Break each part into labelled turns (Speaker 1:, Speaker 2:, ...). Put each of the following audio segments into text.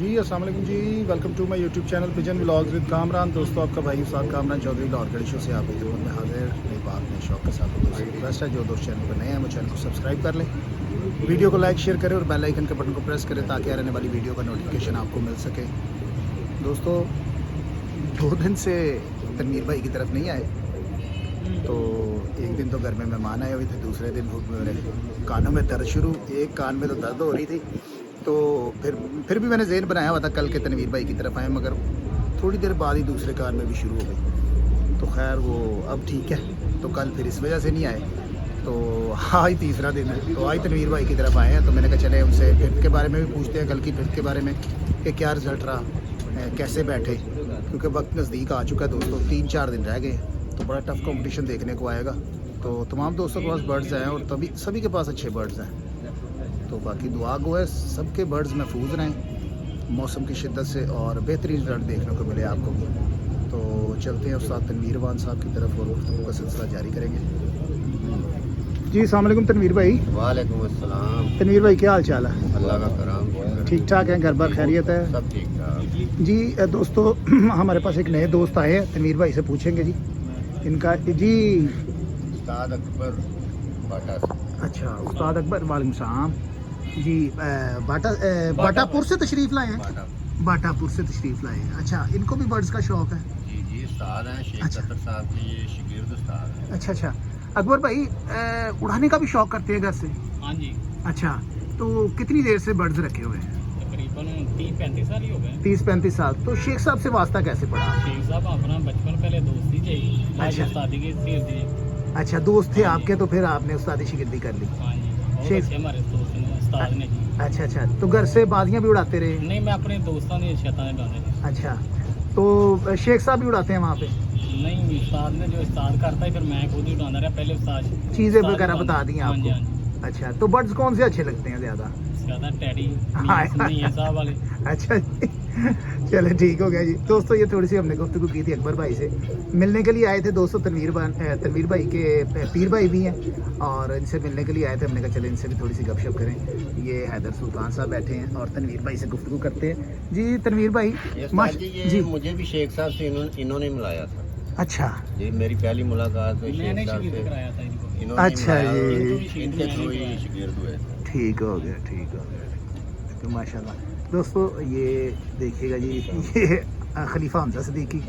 Speaker 1: जी अस्सलाम वालेकुम जी, welcome to my YouTube channel pigeon vlogs with Kamran. दोस्तों आपका भाई उस्ताद कामरान चौधरी लाहौर गढ़ी शो से आपकी खिदमत में हाजिर नई बात नए शौक के साथ। दोस्तों रिक्वेस्ट है जो दोस्त चैनल पर नए हैं वो चैनल को सब्सक्राइब कर लें, वीडियो को लाइक शेयर करें और बेल आइकन के बटन को प्रेस करें ताकि आने वाली वीडियो का नोटिफिकेशन आपको मिल सके। दोस्तों 2 दिन से तनवीर भाई की तरफ नहीं आए, तो एक दिन तो घर में मेहमान आए हुए थे, दूसरे दिन मेरे कानों में दर्द शुरू, एक कान में तो दर्द हो रही थी। तो फिर भी मैंने ज़हन बनाया हुआ था कल के तनवीर भाई की तरफ आए, मगर थोड़ी देर बाद ही दूसरे कान में भी शुरू हो गई। तो खैर वो अब ठीक है, तो कल फिर इस वजह से नहीं आए। तो आज तीसरा दिन है, तो आज तनवीर भाई की तरफ आए हैं। तो मैंने कहा चले उनसे फिफ्थ के बारे में भी पूछते हैं, कल की फिफ्थ के बारे में कि क्या रिज़ल्ट रहा, कैसे बैठे, क्योंकि वक्त नज़दीक आ चुका है दोस्तों, 3-4 दिन रह गए, तो बड़ा टफ कंपटीशन देखने को आएगा। तो तमाम दोस्तों के पास बर्ड्स हैं और तभी सभी के पास अच्छे बर्ड्स हैं। तो बाकी दुआ गो है सबके बर्ड्स महफूज रहें मौसम की शिद्दत से और बेहतरीन रिजल्ट देखने को मिले आपको भी। तो चलते हैं उस्ताद तनवीर वान साहब की तरफ और गुफ्तगू का सिलसिला जारी करेंगे। जी अस्सलाम वालेकुम तनवीर भाई।
Speaker 2: वालेकुम अस्सलाम।
Speaker 1: तनवीर भाई क्या हाल चाल है?
Speaker 2: अल्लाह का करम,
Speaker 1: ठीक ठाक है, घर बार खैरियत है?
Speaker 2: सब ठीक ठाक।
Speaker 1: जी दोस्तों हमारे पास एक नए दोस्त आए हैं, तनवीर भाई से पूछेंगे जी इनका। जी
Speaker 2: उस्ताद अकबर बाटा से।
Speaker 1: अच्छा उस्ताद अकबर, वालेकुम सलाम जी। बाटापुर से तशरीफ़ लाए हैं? बाटापुर से तशरीफ़ लाए हैं। अच्छा, इनको भी बर्ड्स का शौक़ है?
Speaker 2: जी जी, उस्ताद हैं शेख
Speaker 1: अच्छा।
Speaker 2: कतर साहब के, ये शागिर्द उस्ताद हैं।
Speaker 1: अच्छा अच्छा। अकबर भाई उड़ाने का भी शौक़ करते हैं घर से?
Speaker 3: हाँ जी,
Speaker 1: अच्छा, तो कितनी देर से बर्ड्स रखे हुए हैं?
Speaker 3: तकरीबन 30-35 साल ही हो गए।
Speaker 1: 30-35 साल। तो शेख साहब से वास्ता कैसे पड़ा?
Speaker 3: शेख साहब अपना बचपन पहले दोस्ती चाहिए,
Speaker 1: अच्छा।
Speaker 3: उस्तादी की सीर दी।
Speaker 1: अच्छा, दोस्त थे आपके, तो फिर आपने उस्तादी शिगिर्दी कर ली?
Speaker 3: हाँ जी, बहुत
Speaker 1: शेख-
Speaker 3: अच्छे हमारे दोस्त ने, उस्ताद ने जी।
Speaker 1: अच्छा अच्छा, तो घर से बाजियाँ भी उड़ाते रहे?
Speaker 3: नहीं, मैं अपने दोस्तों ने शैतान डाले।
Speaker 1: अच्छा, तो शेख साहब भी उड़ाते हैं वहाँ पे?
Speaker 3: नहीं, उस्ताद ने जो उस्ताद करता है फिर मैं खुद ही उड़ाना रहा, पहले उस्ताद
Speaker 1: चीज़ें
Speaker 3: उस्ताद
Speaker 1: वगैरह
Speaker 3: उड़ाता
Speaker 1: बता दी हैं
Speaker 3: हाँ जी,
Speaker 1: आपको?
Speaker 3: हाँ जी।
Speaker 1: अच्छा, तो बर्ड्स कौन से अच्छे लगते हैं ज़्यादा?
Speaker 3: ज़्यादा टैडी
Speaker 1: हाँ।
Speaker 3: मियां साहब वाले।
Speaker 1: अच्छा जी, चले ठीक हो गया जी। दोस्तों ये थोड़ी सी हमने गुफ्तगू की थी अकबर भाई से, मिलने के लिए आए थे दोस्तों। तनवीर भाई के पीर भाई भी हैं और इनसे मिलने के लिए आए थे। हमने कहा चले इनसे भी थोड़ी सी गपशप करें। ये हैदर सुल्तान साहब बैठे हैं और तनवीर भाई से गुफ्तगू करते हैं। जी तनवीर भाई
Speaker 2: ये उस्ताद जी, ये
Speaker 1: जी।
Speaker 2: मुझे भी शेख साहब से इन्होंने मिलाया था
Speaker 1: अच्छा
Speaker 2: जी। मेरी पहली मुलाकात हुई
Speaker 3: मैंने
Speaker 2: शेख साहब
Speaker 3: शिगिर्द
Speaker 2: से,
Speaker 3: कराया था इनको।
Speaker 2: इन्होंने
Speaker 1: अच्छा
Speaker 2: मिलाया और
Speaker 1: जी।
Speaker 2: इनके थ्रू ही शागिर्द हुए।
Speaker 1: ठीक हो गया, ठीक हो गया। तो माशाल्लाह दोस्तों ये देखिएगा जी, ये खलीफा हमजा सदीकी,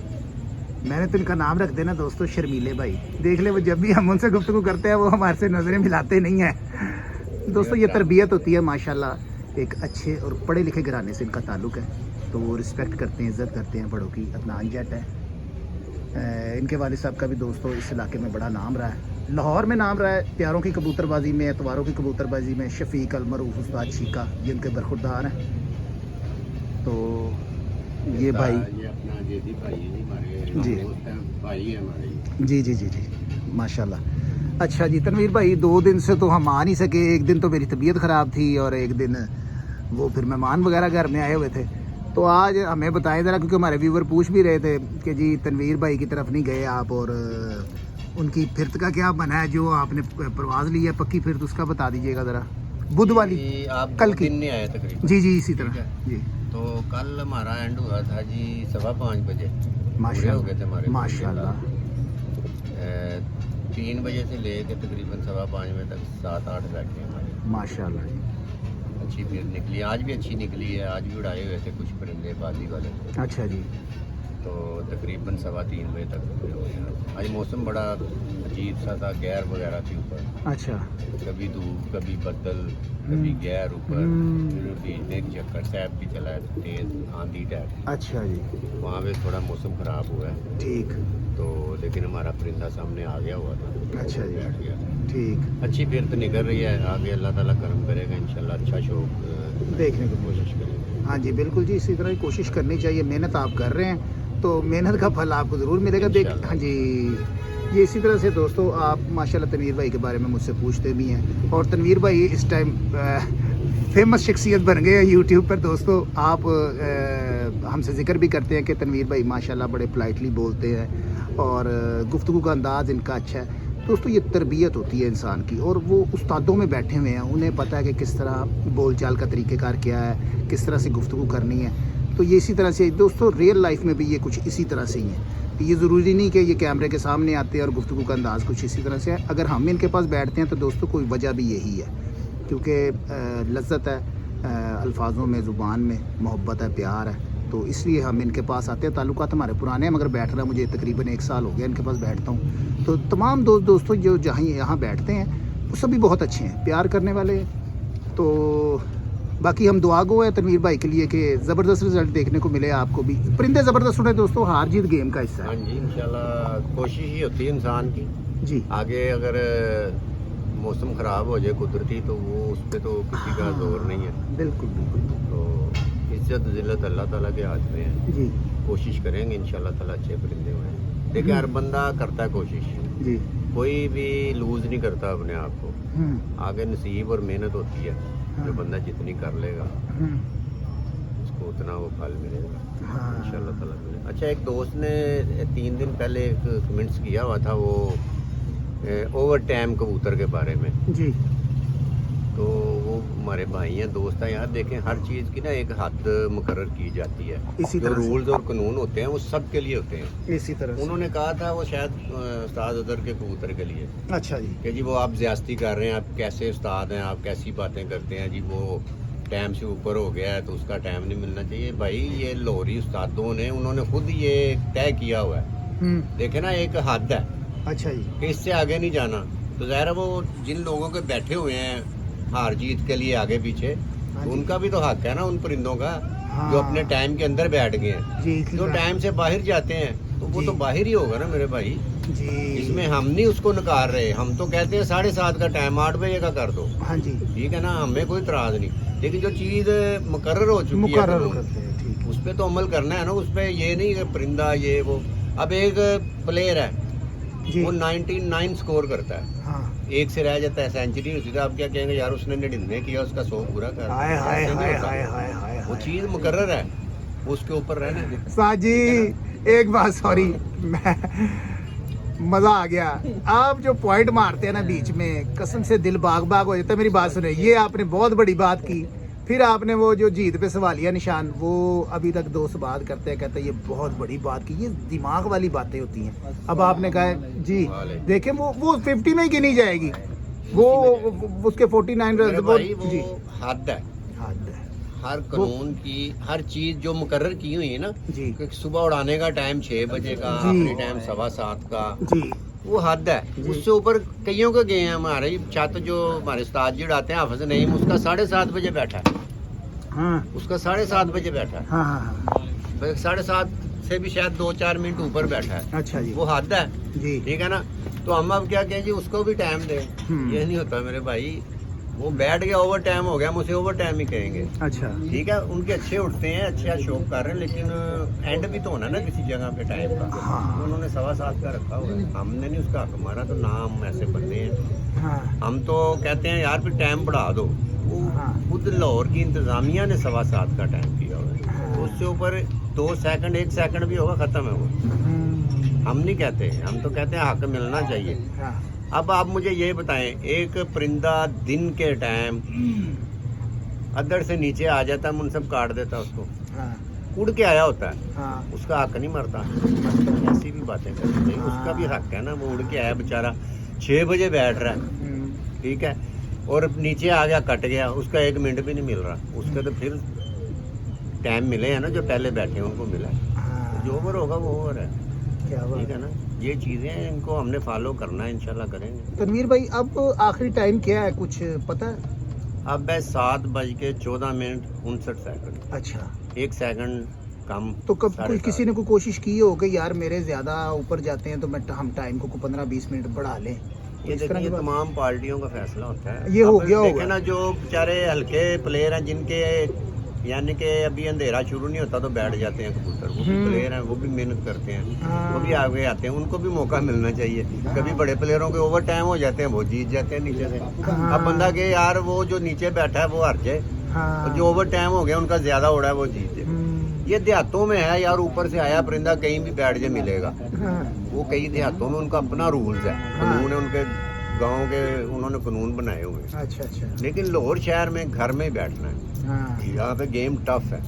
Speaker 1: मैंने तो इनका नाम रख देना दोस्तों शर्मीले भाई। देख ले वो जब भी हम उनसे गुफ्तगू करते हैं वो हमारे से नज़रें मिलाते नहीं हैं। दोस्तों ये तरबियत होती है माशाल्लाह, एक अच्छे और पढ़े लिखे घराने से इनका ताल्लुक़ है, तो वो रिस्पेक्ट करते हैं, इज़्ज़त करते हैं बड़ों की, अपना अनजट है। इनके वालिद साहब का भी दोस्तों इस इलाके में बड़ा नाम रहा है, लाहौर में नाम रहा है, प्यारों की कबूतरबाजी में, एतवारों की कबूतरबाजी में। शफीक अल मरूफ उस्ताद शीका ये उनके बरखुरदार हैं। तो ये भाई
Speaker 2: ये अपना जेदी भाई है जी, हमारे
Speaker 1: जी।
Speaker 2: दोस्त हैं, भाई है हमारे।
Speaker 1: जी जी जी जी माशाल्लाह। अच्छा जी तनवीर भाई 2 दिन से तो हम आ नहीं सके, एक दिन तो मेरी तबीयत ख़राब थी और एक दिन वो फिर मेहमान वगैरह घर में आए हुए थे। तो आज हमें बताएं ज़रा, क्योंकि हमारे व्यूवर पूछ भी रहे थे कि जी तनवीर भाई की तरफ नहीं गए आप, और उनकी फिरत का क्या बना है, जो आपने परवाज़ ली है पक्की फिरत, उसका बता दीजिएगा ज़रा। बुध वाली
Speaker 2: जी, आप
Speaker 1: कल
Speaker 2: 2
Speaker 1: की?
Speaker 2: दिन नहीं आए तकरीबन।
Speaker 1: जी जी इसी
Speaker 2: ठीक
Speaker 1: तरह
Speaker 2: है।
Speaker 1: जी।
Speaker 2: तो कल हमारा एंड हुआ था जी 5:15 बजे, पूरे
Speaker 1: माशाल्लाह
Speaker 2: हो गए थे हमारे।
Speaker 1: माशाल्लाह।
Speaker 2: 3 बजे से ले के तकरीबन 5:15 बजे तक 7-8 बैठे हमारे।
Speaker 1: माशाल्लाह जी।
Speaker 2: अच्छी भीड़ निकली, आज भी अच्छी निकली है। आज भी उड़ाए हुए थे कुछ परिंदे बाजी वाले,
Speaker 1: अच्छा जी।
Speaker 2: तो तकरीबन 3:15 बजे तक पूरे हो गए। आज मौसम बड़ा अजीब सा था, गैर वगैरह थी ऊपर,
Speaker 1: अच्छा
Speaker 2: कभी धूप कभी बदल कभी गैर ऊपर। फिर बीच में एक चक्कर साहब भी चला है, तेज आंधी टाइप।
Speaker 1: अच्छा जी।
Speaker 2: वहाँ पे थोड़ा मौसम ख़राब हुआ है,
Speaker 1: ठीक।
Speaker 2: तो लेकिन हमारा परिंदा सामने आ गया हुआ था,
Speaker 1: अच्छा जी।
Speaker 2: बैठ गया।
Speaker 1: ठीक।
Speaker 2: अच्छी फिर तो निकल रही है, आगे अल्लाह ताला करम करेगा इंशाल्लाह। अच्छा शौक
Speaker 1: देखने को
Speaker 2: कोशिश करेंगे।
Speaker 1: हाँ जी बिल्कुल जी, इसी तरह ही कोशिश करनी चाहिए। मेहनत आप कर रहे हैं तो मेहनत का फल आपको ज़रूर मिलेगा। देख हाँ जी, ये इसी तरह से दोस्तों आप माशाल्लाह तनवीर भाई के बारे में मुझसे पूछते भी हैं, और तनवीर भाई इस टाइम फेमस शख्सियत बन गए हैं यूट्यूब पर दोस्तों। आप हमसे जिक्र भी करते हैं कि तनवीर भाई माशाल्लाह बड़े पोलाइटली बोलते हैं और गुफ्तगू का अंदाज़ इनका अच्छा है। दोस्तों ये तरबियत होती है इंसान की, और वो उस्तादों में बैठे हुए हैं, उन्हें पता है कि किस तरह बोल चाल का तरीक़ेकार क्या है, किस तरह से गुफ्तगू करनी है। तो ये इसी तरह से दोस्तों रियल लाइफ में भी ये कुछ इसी तरह से ही है। ये ज़रूरी नहीं कि ये कैमरे के सामने आते हैं और गुफ्तगू का अंदाज़ कुछ इसी तरह से है। अगर हम इनके पास बैठते हैं तो दोस्तों कोई वजह भी यही है, क्योंकि लज्जत है अल्फाजों में, ज़ुबान में, मोहब्बत है, प्यार है, तो इसलिए हम इनके पास आते हैं। ताल्लुकात हमारे पुराने हैं, मगर बैठना मुझे तकरीबन 1 साल हो गया इनके पास बैठता हूँ। तो तमाम दोस्तों जो जहाँ यहाँ बैठते हैं वो सभी बहुत अच्छे हैं, प्यार करने वाले हैं। तो बाकी हम दुआ गो है तनवीर भाई के लिए कि ज़बरदस्त रिजल्ट देखने को मिले आपको भी। परिंदे ज़बरदस्त उड़े दोस्तों, हार जीत गेम का हिस्सा
Speaker 2: हाँ
Speaker 1: है।
Speaker 2: जी, इंशाल्लाह कोशिश ही होती है इंसान की।
Speaker 1: जी
Speaker 2: आगे अगर मौसम ख़राब हो जाए कुदरती, तो वो उस पर तो किसी का जोर नहीं है।
Speaker 1: बिल्कुल बिल्कुल
Speaker 2: तो इज्जत ज़िल्लत अल्लाह ताला के हाथ में है।
Speaker 1: जी
Speaker 2: कोशिश करेंगे इंशाल्लाह ताला अच्छे परिंदे हुए। देखिए हर बंदा करता है कोशिश,
Speaker 1: जी
Speaker 2: कोई भी लूज़ नहीं करता अपने आप को। आगे नसीब और मेहनत होती है, जो बंदा जितनी कर लेगा उसको उतना वो फल मिलेगा
Speaker 1: हाँ।
Speaker 2: इंशाल्लाह ताला मिलेगा। अच्छा, एक दोस्त ने 3 दिन पहले एक कमेंट्स किया हुआ था, वो ओवर टाइम कबूतर के बारे में।
Speaker 1: जी
Speaker 2: तो वो हमारे भाई हैं, दोस्त हैं यार। देखें हर चीज़ की ना एक हद मुकर्रर की जाती है।
Speaker 1: इसी
Speaker 2: जो
Speaker 1: तरह से।
Speaker 2: रूल्स और कानून होते हैं वो सब के लिए होते हैं।
Speaker 1: इसी तरह से।
Speaker 2: उन्होंने कहा था वो शायद उस्ताद अदर के कबूतर के लिए
Speaker 1: अच्छा जी।
Speaker 2: कि जी वो आप ज्यादती कर रहे हैं, आप कैसे उस्ताद हैं, आप कैसी बातें करते हैं जी, वो टाइम से ऊपर हो गया है तो उसका टाइम नहीं मिलना चाहिए। भाई ये लाहौरी उस्तादों ने, उन्होंने खुद ये तय किया हुआ है। देखे ना, एक हद है
Speaker 1: अच्छा जी।
Speaker 2: कि इससे आगे नहीं जाना। तो ज़ाहिर है वो जिन लोगों के बैठे हुए हैं हार जीत के लिए आगे पीछे,
Speaker 1: हाँ
Speaker 2: तो
Speaker 1: जी।
Speaker 2: उनका भी तो हक है ना उन परिंदों का,
Speaker 1: हाँ।
Speaker 2: जो अपने टाइम के अंदर बैठ गए हैं।
Speaker 1: जी
Speaker 2: जो टाइम से बाहर जाते हैं तो वो
Speaker 1: जी।
Speaker 2: तो बाहर ही होगा ना मेरे भाई।
Speaker 1: जी
Speaker 2: इसमें हम नहीं उसको नकार रहे, हम तो कहते हैं 7:30 का टाइम 8 बजे का कर दो,
Speaker 1: हाँ जी।
Speaker 2: ठीक है ना, हमें कोई इतराज नहीं। लेकिन जो चीज़ मुकर्रर हो चुकी है
Speaker 1: मुकर्रर
Speaker 2: कानून,
Speaker 1: करते हैं, ठीक
Speaker 2: उस पर तो अमल करना है ना। उस पर ये नहीं कि परिंदा ये वो। अब एक प्लेयर है
Speaker 1: जी।
Speaker 2: वो 99 स्कोर करता है,
Speaker 1: हाँ।
Speaker 2: एक से रह जाता है, सेंचुरी होती है। आप क्या कहेंगे यार उसने 99 किया, उसका 100 पूरा कर।
Speaker 1: हाय हाय
Speaker 2: ऐसे नहीं
Speaker 1: हाय
Speaker 2: होता।
Speaker 1: हाय हाय हाय
Speaker 2: वो चीज़ मुकर्रर है, उसके ऊपर रहने दे।
Speaker 1: साजी एक बात, सॉरी, मैं मजा आ गया। आप जो पॉइंट मारते हैं ना बीच में, कसम से दिल बाग बाग हो जाता है। मेरी बात सुने, ये आपने बहुत बड़ी बात की। फिर आपने वो जो जीत पे सवालिया निशान, वो अभी तक दोस्त बात करते हैं, कहते हैं ये बहुत बड़ी बात की। ये दिमाग वाली बातें होती हैं। अब आपने कहा जी, देखें वो 50 में ही गिनी जाएगी, वो उसके 49
Speaker 2: मेरे
Speaker 1: रन
Speaker 2: भाई
Speaker 1: जी।
Speaker 2: वो हद है।
Speaker 1: हद है।
Speaker 2: हर कानून की हर चीज जो मुकर्रर की हुई है ना,
Speaker 1: जी
Speaker 2: कि सुबह उड़ाने का टाइम 6 बजे का,
Speaker 1: जी।
Speaker 2: आखिरी टाइम 7:15 का,
Speaker 1: जी
Speaker 2: वो हद है।
Speaker 1: जी।
Speaker 2: उससे ऊपर कईयों के गए हैं। हमारे छात्र जो हमारे उस्ताद जी उड़ाते हैं, हाफिज नईम, उसका 7:30 बजे बैठा है,
Speaker 1: हाँ
Speaker 2: उसका 7:30 बजे बैठा है,
Speaker 1: हाँ हाँ।
Speaker 2: 7:30 से भी शायद 2-4 मिनट ऊपर बैठा है।
Speaker 1: अच्छा जी।
Speaker 2: वो हद है,
Speaker 1: जी
Speaker 2: ठीक है ना। तो हम अब क्या कहें जी, उसको भी टाइम दें। ये नहीं होता मेरे भाई, वो बैठ गया, ओवर टाइम हो गया, मुझे ओवर टाइम ही कहेंगे।
Speaker 1: अच्छा।
Speaker 2: ठीक है, उनके अच्छे उठते हैं, अच्छा शौक कर रहे हैं, लेकिन एंड भी तो होना ना किसी जगह पे टाइम का।
Speaker 1: हाँ।
Speaker 2: तो उन्होंने 7:15 का रखा हुआ है, हमने नहीं उसका हक मारा। तो ना हम ऐसे बंदे हैं,
Speaker 1: हाँ
Speaker 2: हम तो कहते हैं यार फिर टाइम बढ़ा दो। वो
Speaker 1: हाँ।
Speaker 2: खुद लाहौर की इंतजामिया ने 7:15 का टाइम किया हुआ है।
Speaker 1: हाँ।
Speaker 2: तो उससे ऊपर 2 सेकंड 1 सेकंड भी होगा, खत्म है वो। हम नहीं कहते, हम तो कहते हैं हक मिलना चाहिए।
Speaker 1: हाँ।
Speaker 2: अब आप मुझे ये बताएं, एक परिंदा दिन के टाइम अदर से नीचे आ जाता है, मुनसब काट देता है उसको,
Speaker 1: हाँ
Speaker 2: उड़ के आया होता है,
Speaker 1: हाँ
Speaker 2: उसका हक नहीं मरता। ऐसी भी बातें करनी चाहिए, उसका भी हक है ना। वो उड़ के आया बेचारा, 6 बजे बैठ रहा है, ठीक है, और नीचे आ गया, कट गया, उसका 1 मिनट भी नहीं मिल रहा। उसके तो फिर टाइम मिले हैं ना, जो पहले बैठे हैं उनको मिला है।
Speaker 1: हाँ।
Speaker 2: जो ओवर होगा वो ओवर है,
Speaker 1: क्या
Speaker 2: ठीक
Speaker 1: बात
Speaker 2: है ना। ये चीज़ें इनको हमने फॉलो करना है, इंशाल्लाह करेंगे।
Speaker 1: तनवीर भाई, अब आखिरी टाइम क्या है, कुछ पता है?
Speaker 2: अब है 7:14:59।
Speaker 1: अच्छा।
Speaker 2: 1 सेकंड कम।
Speaker 1: तो कब कोई
Speaker 2: 7:30
Speaker 1: किसी ने कोई कोशिश की हो कि यार मेरे ज्यादा ऊपर जाते हैं तो हम टाइम को 15-20 मिनट बढ़ा लें?
Speaker 2: ये
Speaker 1: इस तरह
Speaker 2: देखिए,
Speaker 1: की बात?
Speaker 2: तमाम पार्टियों का फैसला होता है।
Speaker 1: ये हो
Speaker 2: अब
Speaker 1: गया होगा।
Speaker 2: देखे ना, जो बेचारे हल्के प्लेयर हैं, जिनके यानी कि अभी अंधेरा शुरू नहीं होता तो बैठ जाते हैं कबूतर, वो भी प्लेयर हैं, वो भी मेहनत करते हैं,
Speaker 1: हाँ।
Speaker 2: वो भी आगे आते हैं, उनको भी मौका मिलना चाहिए। कभी बड़े प्लेयरों के ओवर टाइम हो जाते हैं, वो जीत जाते हैं नीचे से।
Speaker 1: हाँ।
Speaker 2: अब बंदा के यार वो जो नीचे बैठा है वो हार जाए,
Speaker 1: हाँ।
Speaker 2: और जो ओवर टाइम हो गया उनका ज्यादा उड़ा है वो जीत जाए। ये देहातों में है यार, ऊपर से आया परिंदा कहीं भी बैठ जाए मिलेगा,
Speaker 1: हाँ।
Speaker 2: वो कई देहातों में उनका अपना रूल्स है, कानून है उनके गांव के, उन्होंने कानून बनाए हुए हैं।
Speaker 1: अच्छा अच्छा।
Speaker 2: लेकिन लाहौर शहर में घर में ही बैठना है।
Speaker 1: हाँ।
Speaker 2: यहाँ पे गेम टफ है,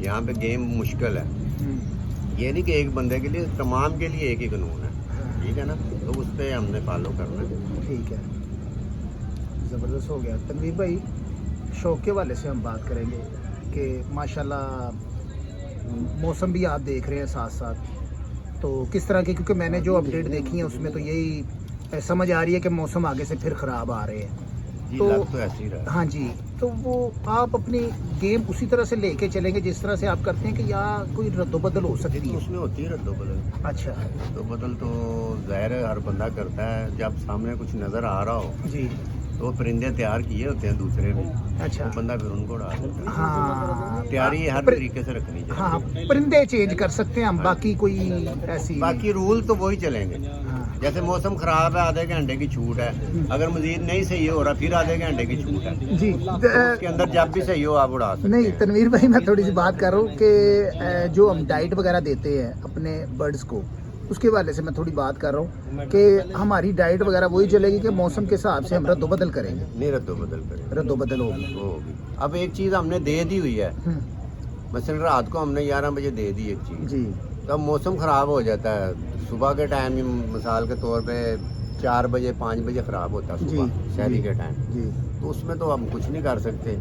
Speaker 2: यहाँ पे गेम मुश्किल है। ये नहीं कि एक बंदे के लिए, तमाम के लिए एक ही कानून है, ठीक है ना, तो उस पर हमने फॉलो करना है।
Speaker 1: ठीक है, ज़बरदस्त हो गया। तनवीर भाई, शौक के वाले से हम बात करेंगे कि माशाल्लाह मौसम भी आप देख रहे हैं साथ साथ, तो किस तरह की, क्योंकि मैंने जो अपडेट देखी है उसमें तो यही समझ आ रही है कि मौसम आगे से फिर ख़राब आ रहे हैं।
Speaker 2: जी,
Speaker 1: तो
Speaker 2: लग तो ऐसे ही रहा है।
Speaker 1: हाँ जी, तो वो आप अपनी गेम उसी तरह से लेके चलेंगे जिस तरह से आप करते हैं, कि या कोई रद्दोबदल हो सकती
Speaker 2: तो
Speaker 1: है?
Speaker 2: उसमें होती है रद्दोबदल।
Speaker 1: अच्छा।
Speaker 2: रद्दोबदल तो ज़ाहिर है हर बंदा करता है, जब सामने कुछ नज़र आ रहा हो
Speaker 1: जी।
Speaker 2: तो वो परिंदे तैयार किए होते हैं दूसरे भी,
Speaker 1: अच्छा।
Speaker 2: वो बंदा फिर उनको उड़ा देता है।
Speaker 1: हाँ,
Speaker 2: तैयारी हर तरीके से रखनी चाहिए।
Speaker 1: हाँ, परिंदे चेंज कर सकते हैं हम, बाकी कोई ऐसी
Speaker 2: बाकी रूल तो वही चलेंगे।
Speaker 1: हाँ।
Speaker 2: जैसे मौसम खराब है, आधे घंटे की छूट है, अगर मजीद नहीं सही हो रहा फिर आधे घंटे की छूट है।
Speaker 1: जी।
Speaker 2: उसके अंदर जब भी सही हो आप उड़ा सकते
Speaker 1: नहीं
Speaker 2: हैं।
Speaker 1: तनवीर भाई, मैं थोड़ी सी बात कर रहा हूँ कि जो हम डाइट वगैरह देते हैं अपने बर्ड्स को, उसके वाले से मैं थोड़ी बात कर रहा हूँ कि हमारी डाइट वगैरह वही चलेगी कि मौसम के हिसाब से हम रद्दोबदल करेंगे?
Speaker 2: नहीं, रद्दोबदल करें,
Speaker 1: रद्दोबदल होगी।
Speaker 2: वो होगी। अब एक चीज़ हमने दे दी हुई है, मसलन रात को हमने 11 बजे दे दी एक चीज़,
Speaker 1: जी।
Speaker 2: तब मौसम ख़राब हो जाता है, सुबह के टाइम मिसाल के तौर पे 4 बजे 5 बजे ख़राब होता है सुबह शहरी के टाइम,
Speaker 1: जी।
Speaker 2: तो उसमें तो हम कुछ नहीं कर सकते,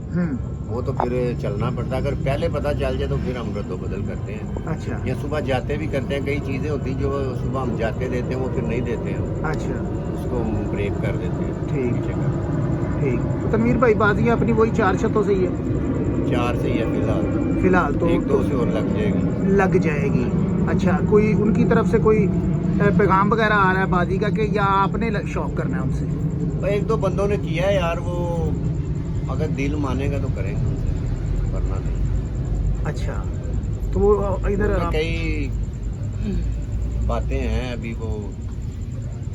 Speaker 2: वो तो फिर चलना पड़ता है। अगर पहले पता चल जाए तो फिर हम रद्दोबदल करते हैं।
Speaker 1: अच्छा
Speaker 2: या सुबह जाते भी करते हैं, कई चीज़ें होती हैं जो सुबह हम जाते देते हैं वो फिर नहीं देते हैं,
Speaker 1: अच्छा।
Speaker 2: उसको हम ब्रेक कर देते हैं।
Speaker 1: ठीक।
Speaker 2: पीछे कर
Speaker 1: ठीक। तो तनवीर भाई, बाजियाँ अपनी वही 4 छतों से ही है
Speaker 2: 4 से ही है फिलहाल,
Speaker 1: फिलहाल तो?
Speaker 2: 1-2 से और लग जाएगी।
Speaker 1: लग जाएगी। अच्छा, कोई उनकी तरफ से कोई पैगाम वगैरह आ रहा है बाजी का, कि या आपने शौक करना है उनसे?
Speaker 2: और 1-2 बंदों ने किया है यार, वो अगर दिल मानेगा तो करेंगे उनसे, वरना नहीं।
Speaker 1: अच्छा, तो वो इधर
Speaker 2: कई बातें हैं अभी, वो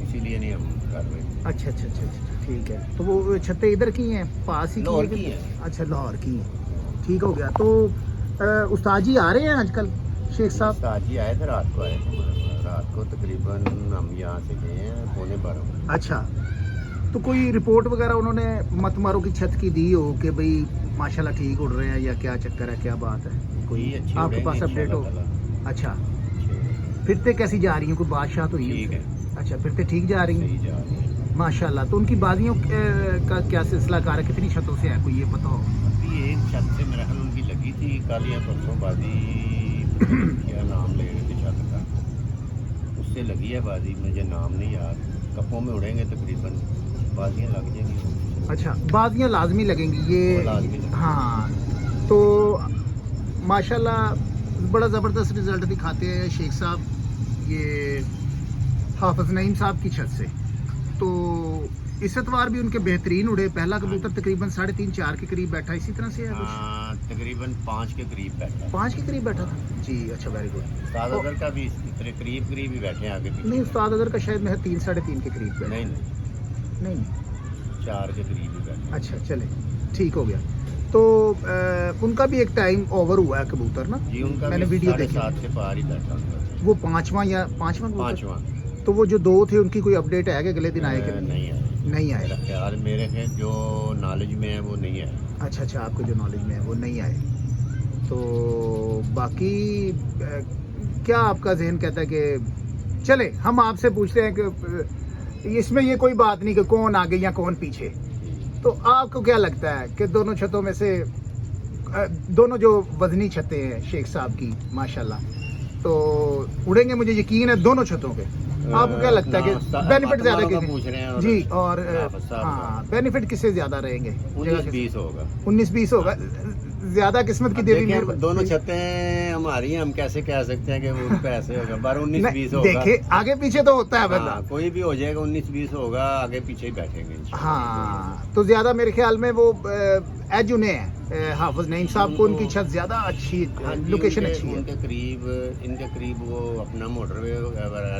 Speaker 2: इसीलिए नहीं हम कर रहे।
Speaker 1: अच्छा अच्छा अच्छा अच्छा, ठीक है। तो वो छतें इधर की हैं, पास ही
Speaker 2: लाहौर
Speaker 1: की
Speaker 2: की
Speaker 1: हैं?
Speaker 2: हैं।
Speaker 1: अच्छा, लाहौर की हैं। ठीक हो गया। तो उस्ताद जी आ रहे हैं आजकल, शेख साहब?
Speaker 2: उस्ताद जी आए थे, रात को आए थे, रात को तकरीबन हम यहाँ से गए हैं 11:15।
Speaker 1: अच्छा, तो कोई रिपोर्ट वगैरह उन्होंने मत मारो की छत की दी हो कि भाई माशाल्लाह ठीक उड़ रहे हैं, या क्या चक्कर है, क्या बात है? कोई
Speaker 2: अच्छी
Speaker 1: आपके पास अपडेट हो? अच्छा, फिरते कैसी जा रही हैं, कोई बादशाह तो
Speaker 2: ठीक है,
Speaker 1: अच्छा, फिरते ठीक जा रही हैं
Speaker 2: सही जा रही है।
Speaker 1: माशाल्लाह। तो उनकी बाजियों का क्या सिलसिला कार है, कितनी छतों से है, कोई ये पता हो?
Speaker 2: अभी एक छत से मेरा ख्याल उनकी लगी थी कल या परसों बाजी, क्या नाम ले रहे थे छत का, उससे लगी है बाजी, मुझे नाम नहीं याद। कपों में उड़ेंगे तकरीबन, बाजियाँ लग जाएंगी।
Speaker 1: अच्छा, बाजियाँ लाजमी लगेंगी ये?
Speaker 2: लाजमी लगेंगी।
Speaker 1: हाँ, तो माशाल्लाह बड़ा ज़बरदस्त रिजल्ट दिखाते हैं शेख साहब ये हाफिज नईम साहब की छत से। तो इस एतवार भी उनके बेहतरीन उड़े, पहला कबूतर तकरीबन 3.5-4 के करीब बैठा, इसी तरह से है कुछ?
Speaker 2: हाँ, तकरीबन 5 के करीब बैठा।
Speaker 1: 5 के करीब बैठा था जी। अच्छा, वेरी गुड।
Speaker 2: उस्ताद अदर का भी इतने करीब करीब ही बैठे हैं, आगे पीछे
Speaker 1: नहीं, उस्ताद अदर का शायद मैं 3-3.5 के करीब बैठा।
Speaker 2: नहीं,
Speaker 1: नहीं,
Speaker 2: 4 के करीब ही बैठे।
Speaker 1: अच्छा, चले, ठीक हो गया। तो उनका भी एक टाइम ओवर हुआ है कबूतर ना?
Speaker 2: जी, उनका
Speaker 1: मैंने
Speaker 2: भी
Speaker 1: वीडियो देखी।
Speaker 2: 7:30 से पार ही बैठा था।
Speaker 1: वो पांचवा कबूतर?
Speaker 2: 5वां।
Speaker 1: तो वो जो 2 थे उनकी कोई अपडेट है कि अगले दिन आए कि
Speaker 2: नहीं आए,
Speaker 1: नहीं आए?
Speaker 2: मेरा ख्याल, मेरे के जो नॉलेज में है वो नहीं आए।
Speaker 1: अच्छा अच्छा, आपको जो नॉलेज में है वो नहीं आए। तो बाकी क्या आपका जहन कहता है कि चले हम आपसे पूछते हैं कि इसमें ये कोई बात नहीं कि कौन आगे या कौन पीछे, तो आपको क्या लगता है कि दोनों छतों में से दोनों जो वजनी छतें हैं शेख साहब की माशाल्लाह, तो उड़ेंगे? मुझे यकीन है दोनों छतों पे। आपको क्या लगता है कि बेनिफिट ज्यादा
Speaker 2: पूछ रहे हैं?
Speaker 1: जी, और
Speaker 2: साहब
Speaker 1: हाँ, बेनिफिट किससे ज्यादा रहेंगे?
Speaker 2: 19-20 होगा।
Speaker 1: 19-20 होगा, ज्यादा किस्मत की देवी
Speaker 2: देखिए,
Speaker 1: मेहरबानी।
Speaker 2: दोनों छतें हमारी हैं, हम कैसे कह सकते हैं कि वो पे ऐसे होगा, पर 19-20 होगा।
Speaker 1: देखिए, आगे पीछे तो होता है बंदा।
Speaker 2: हाँ, कोई भी हो जाएगा, 19-20 होगा, आगे पीछे ही बैठेंगे इंशाल्लाह।
Speaker 1: हाँ, तो ज्यादा मेरे ख्याल में वो एज उन्हें है हाफिज नईम साहब को, उनकी छत ज्यादा अच्छी, लोकेशन अच्छी है।
Speaker 2: इनके करीब वो अपना मोटरवे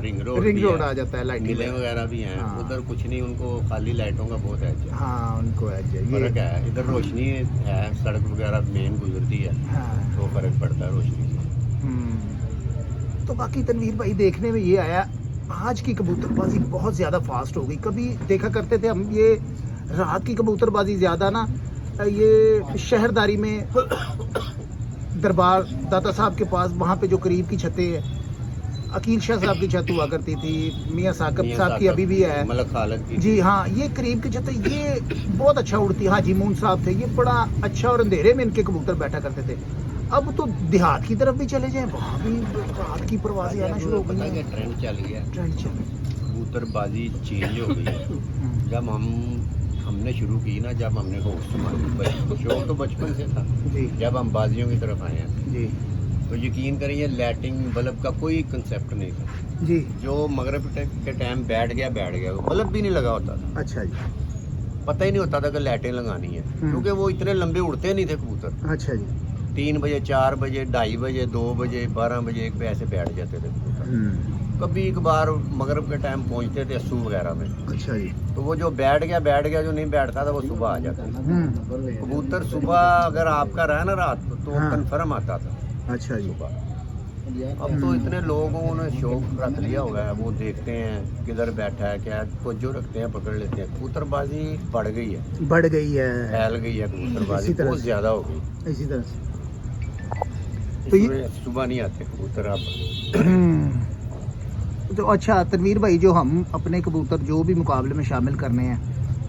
Speaker 2: रिंग
Speaker 1: रोड आ जाता है, लाइटिंग
Speaker 2: मिले वगैरह भी हैं।
Speaker 1: हाँ।
Speaker 2: उधर कुछ नहीं, उनको खाली लाइटों का बहुत है।
Speaker 1: हाँ, उनको एज है
Speaker 2: फर्क
Speaker 1: ये।
Speaker 2: है, इधर रोशनी है, सड़क वगैरह मेन गुजरती है,
Speaker 1: हाँ।
Speaker 2: तो फर्क पड़ता है रोशनी से।
Speaker 1: तो बाकी तनवीर भाई देखने में ये आया, आज की कबूतरबाजी बहुत ज़्यादा फास्ट हो गई। कभी देखा करते थे हम ये रात की कबूतरबाजी ज़्यादा ना, ये शहरदारी में दरबार दाता साहब के पास वहाँ पे जो करीब की छतें हैं, अकील शाह साहब की छत हुआ करती थी, मियाँ साकब साहब की अभी भी है,
Speaker 2: मलक खालद की।
Speaker 1: जी हाँ, ये करीब की छतें ये बहुत अच्छा उड़ती। हाजी मून साहब थे, ये बड़ा अच्छा, और अंधेरे में इनके कबूतर बैठा करते थे। अब तो देहात की तरफ भी चले जाएं, वहाँ भी रात की परवाज़ें आना शुरू हो गई
Speaker 2: पता है
Speaker 1: हैं।
Speaker 2: ट्रेंड चल गया है,
Speaker 1: ट्रेंड चल
Speaker 2: कबूतरबाजी चेंज हो गई है। जब हमने शुरू की ना, जब हमने होश संभाली, शौक तो बचपन से था,
Speaker 1: जी
Speaker 2: जब हम बाजियों की तरफ आए हैं
Speaker 1: जी
Speaker 2: तो यकीन करिए लाइटिंग बल्ब का कोई कंसेप्ट नहीं था।
Speaker 1: जी।
Speaker 2: जो मगरिब के टाइम बैठ गया बल्ब भी नहीं लगा होता था,
Speaker 1: अच्छा जी,
Speaker 2: पता ही नहीं होता था कि लाइटें लगानी है, क्योंकि वो इतने लंबे उड़ते नहीं थे कबूतर।
Speaker 1: अच्छा जी।
Speaker 2: 3 बजे 4 बजे 2:30 बजे 2 बजे 12 बजे 1 पे ऐसे बैठ जाते थे कबूतर। कभी एक बार मगरिब के टाइम पहुंचते थे अस्सू वगैरह में,
Speaker 1: अच्छा जी।
Speaker 2: तो वो जो बैठ गया, जो नहीं बैठता था वो सुबह आ जाता था। कबूतर सुबह अगर आपका रहा ना रात तो
Speaker 1: हाँ।
Speaker 2: कन्फर्म आता था
Speaker 1: अच्छा जी।
Speaker 2: सुबह। अब तो इतने लोगों ने शौक रख लिया हुआ है, वो देखते हैं किधर बैठा है, क्या तो जो रखते हैं पकड़ लेते हैं। कबूतरबाजी बढ़ गई है,
Speaker 1: बढ़ गई है,
Speaker 2: फैल गई है कबूतरबाजी,
Speaker 1: इसी तरह
Speaker 2: बहुत
Speaker 1: से।
Speaker 2: ज्यादा हो गई।
Speaker 1: इसी तरह से। तो ये-
Speaker 2: इसमें सुबह नहीं आते कबूतर अब।
Speaker 1: तो अच्छा तनवीर भाई, जो हम अपने कबूतर जो भी मुकाबले में शामिल करने हैं,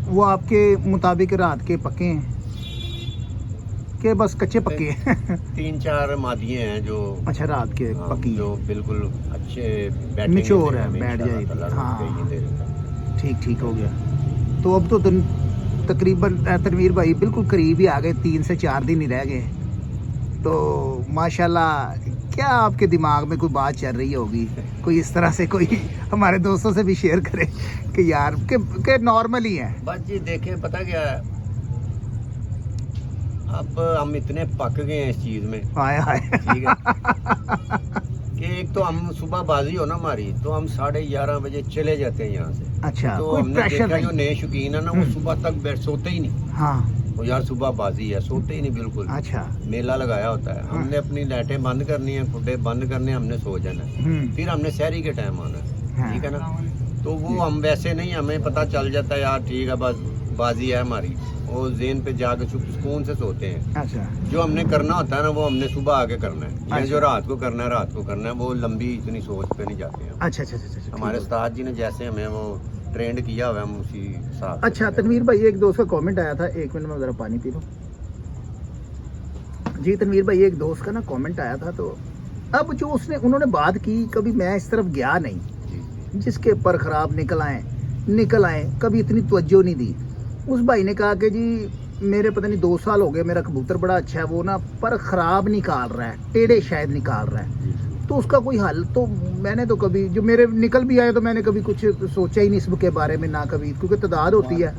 Speaker 1: वो आपके मुताबिक रात के पक्के हैं कि बस कच्चे पक्के हैं?
Speaker 2: 3-4 मादिये हैं जो
Speaker 1: अच्छा, रात के
Speaker 2: हाँ,
Speaker 1: पक्की
Speaker 2: जो बिल्कुल अच्छे बैठेंगे,
Speaker 1: निचोड़ है,
Speaker 2: हमें
Speaker 1: बैठ
Speaker 2: इंशाअल्लाह
Speaker 1: जाएगी।
Speaker 2: ताला
Speaker 1: हाँ।
Speaker 2: रोक के ही दे देगा।
Speaker 1: ठीक हो गया। तो अब तो तकरीबन तनवीर भाई बिल्कुल करीब ही आ गए, 3 से 4 दिन ही रह गए। तो माशाल्लाह, क्या आपके दिमाग में कोई बात चल रही होगी, कोई इस तरह से, कोई हमारे दोस्तों से भी शेयर करे कि यार के नॉर्मल ही है?
Speaker 2: बस जी देखें, पता क्या है, अब हम इतने पक गए हैं इस चीज में,
Speaker 1: हाय हाय।
Speaker 2: ठीक है कि एक तो हम सुबह बाजी हो ना हमारी, तो हम 11:30 बजे चले जाते हैं यहाँ से।
Speaker 1: अच्छा,
Speaker 2: तो
Speaker 1: कोई
Speaker 2: हमने
Speaker 1: प्रेशर
Speaker 2: देखा जो
Speaker 1: नहीं?
Speaker 2: नए शौकीन है ना, वो सुबह तक बैठ सोते ही नहीं।
Speaker 1: हाँ।
Speaker 2: वो यार सुबह बाजी है, सोते ही नहीं बिल्कुल।
Speaker 1: अच्छा।
Speaker 2: मेला लगाया होता है, हमने अपनी लाइटें बंद करनी है, खुडे बंद करने, हमने सो जाना है, फिर हमने शहरी के टाइम आना है,
Speaker 1: हाँ।
Speaker 2: ठीक है ना। तो वो हम वैसे नहीं, हमें पता चल जाता है यार ठीक है बस बाजी है हमारी, वो जेन पे जाके सुकून से सोते हैं।
Speaker 1: अच्छा।
Speaker 2: जो हमने करना होता है ना, वो हमने सुबह आके करना है, या
Speaker 1: अच्छा।
Speaker 2: जो रात को करना है, वो लंबी इतनी सोच पे नहीं जाते हैं।
Speaker 1: अच्छा अच्छा अच्छा अच्छा,
Speaker 2: हमारे
Speaker 1: ठीक
Speaker 2: उस्ताद जी ने जैसे हमें वो ट्रेंड किया हुआ है, हम उसी हिसाब
Speaker 1: है। अच्छा तनवीर भाई, एक दोस्त का कमेंट आया था, 1 मिनट में ज़रा पानी पी लो। जी तनवीर भाई, एक दोस्त का ना कमेंट आया था, तो अब जो उन्होंने बात की, कभी मैं इस तरफ गया नहीं,
Speaker 2: जी।
Speaker 1: जिसके पर खराब निकल आए, कभी इतनी तवज्जो नहीं दी। उस भाई ने कहा कि जी मेरे पता नहीं 2 साल हो गए, मेरा कबूतर बड़ा अच्छा है, वो ना पर खराब निकाल रहा है, टेढ़े शायद निकाल रहा है, तो उसका कोई हल? तो मैंने तो कभी, जो मेरे निकल भी आए तो मैंने कभी कुछ सोचा ही नहीं इसके बारे में, ना कभी, क्योंकि तादाद होती है।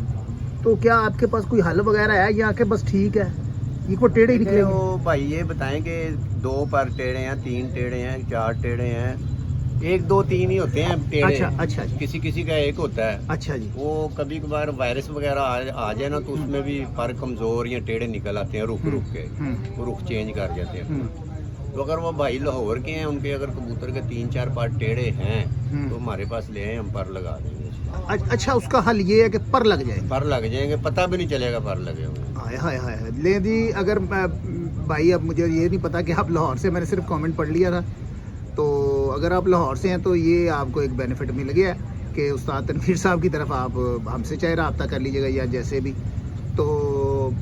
Speaker 1: तो क्या आपके पास कोई हल वगैरह है, या कि बस ठीक है ये को टेढ़े ही निकले?
Speaker 2: वो भाई ये बताएं कि 2 पर टेढ़े हैं, 3 टेढ़े हैं, 4 टेढ़े हैं, 1 2 3 ही होते हैं टेढ़े।
Speaker 1: अच्छा अच्छा जी।
Speaker 2: किसी का एक होता है।
Speaker 1: अच्छा जी।
Speaker 2: वो कभी कभार वायरस वगैरह आ जाए ना, तो उसमें भी पर कमजोर या टेढ़े निकल आते हैं रुक के, वो रुख चेंज कर जाते हैं। तो अगर वो भाई लाहौर के हैं, उनके अगर कबूतर के 3-4 पार टेढ़े हैं, तो हमारे पास ले आए, हम पर लगा देंगे।
Speaker 1: अच्छा, उसका हल ये है कि पर लग जाए?
Speaker 2: पर लग जाएंगे, पता भी नहीं चलेगा पर लगे हुए।
Speaker 1: हाय हाय हाय। ले जी, अगर भाई, अब मुझे ये नहीं पता कि आप लाहौर से, मैंने सिर्फ कमेंट पढ़ लिया था, तो अगर आप लाहौर से हैं तो ये आपको एक बेनिफिट मिल गया है कि उस्ताद तनवीर साहब की तरफ आप हमसे चाहे रब्ता कर लीजिएगा, या जैसे भी। तो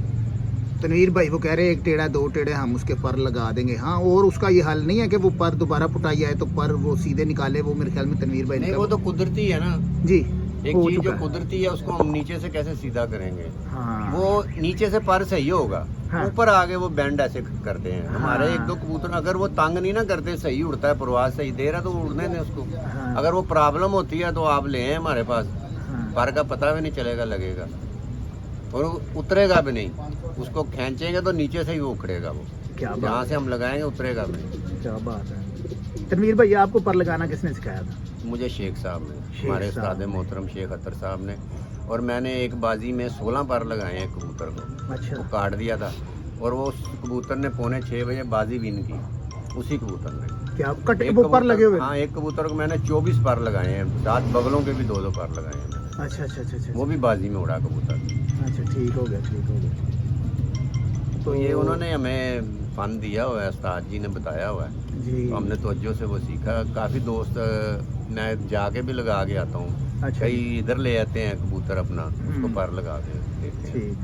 Speaker 1: तनवीर भाई वो कह रहे हैं 1 टेढ़ा 2 टेढ़े हम उसके पर लगा देंगे। हाँ, और उसका ये हल नहीं है कि वो पर दोबारा पुटाई आए तो पर वो सीधे निकाले, वो मेरे ख्याल में तनवीर भाई ने
Speaker 2: नहीं, वो तो कुदरती है ना
Speaker 1: जी,
Speaker 2: एक
Speaker 1: हो
Speaker 2: चीज जो
Speaker 1: चुका है।
Speaker 2: कुदरती है, उसको हम नीचे से कैसे सीधा करेंगे?
Speaker 1: हाँ।
Speaker 2: वो नीचे से पर सही होगा,
Speaker 1: हाँ।
Speaker 2: ऊपर आगे वो बैंड ऐसे करते हैं। हमारे
Speaker 1: हाँ।
Speaker 2: 1-2 कबूतर अगर वो तंग नहीं ना करते, सही उड़ता है, परवाज सही दे रहा, तो उड़ने दें उसको।
Speaker 1: हाँ।
Speaker 2: अगर वो प्रॉब्लम होती है तो आप ले आए हमारे पास,
Speaker 1: हाँ।
Speaker 2: पर का पता भी नहीं चलेगा, लगेगा और उतरेगा भी नहीं। उसको खींचेंगे तो नीचे से ही वो उखड़ेगा, वो
Speaker 1: क्या बात
Speaker 2: जहाँ
Speaker 1: है।
Speaker 2: से हम लगाएंगे उतरेगा भी नहीं।
Speaker 1: क्या बात है। तनवीर भाई, आपको पर लगाना किसने सिखाया था?
Speaker 2: मुझे शेख साहब ने,
Speaker 1: शेख
Speaker 2: हमारे
Speaker 1: साहब।
Speaker 2: उस्ताद मोहतरम शेख अतर साहब ने, और मैंने एक बाजी में 16 पर लगाए हैं कबूतर को,
Speaker 1: अच्छा।
Speaker 2: वो काट दिया था, और वो उस कबूतर ने 5:45 बजे बाजी विन की। उसी कबूतर ने।
Speaker 1: क्या कट
Speaker 2: एक
Speaker 1: वो पर
Speaker 2: कबूतर-
Speaker 1: लगे हुए?
Speaker 2: हाँ, एक कबूतर को मैंने 24 पर लगाए हैं, 7 बगलों के भी 2-2 पर लगाए हैं मैंने।
Speaker 1: अच्छा अच्छा अच्छा अच्छा
Speaker 2: वो भी बाजी में उड़ा कबूतर।
Speaker 1: अच्छा, ठीक हो गया, ठीक हो गया।
Speaker 2: तो ये उन्होंने हमें फन दिया हुआ है, उस्ताद जी ने बताया हुआ है,
Speaker 1: जी।
Speaker 2: तो हमने तवज्जो से वो सीखा। काफ़ी दोस्त मैं जाके भी लगा के आता हूँ,
Speaker 1: अच्छा
Speaker 2: कई इधर ले आते हैं कबूतर अपना, उसको पर लगा के देते हैं।
Speaker 1: ठीक,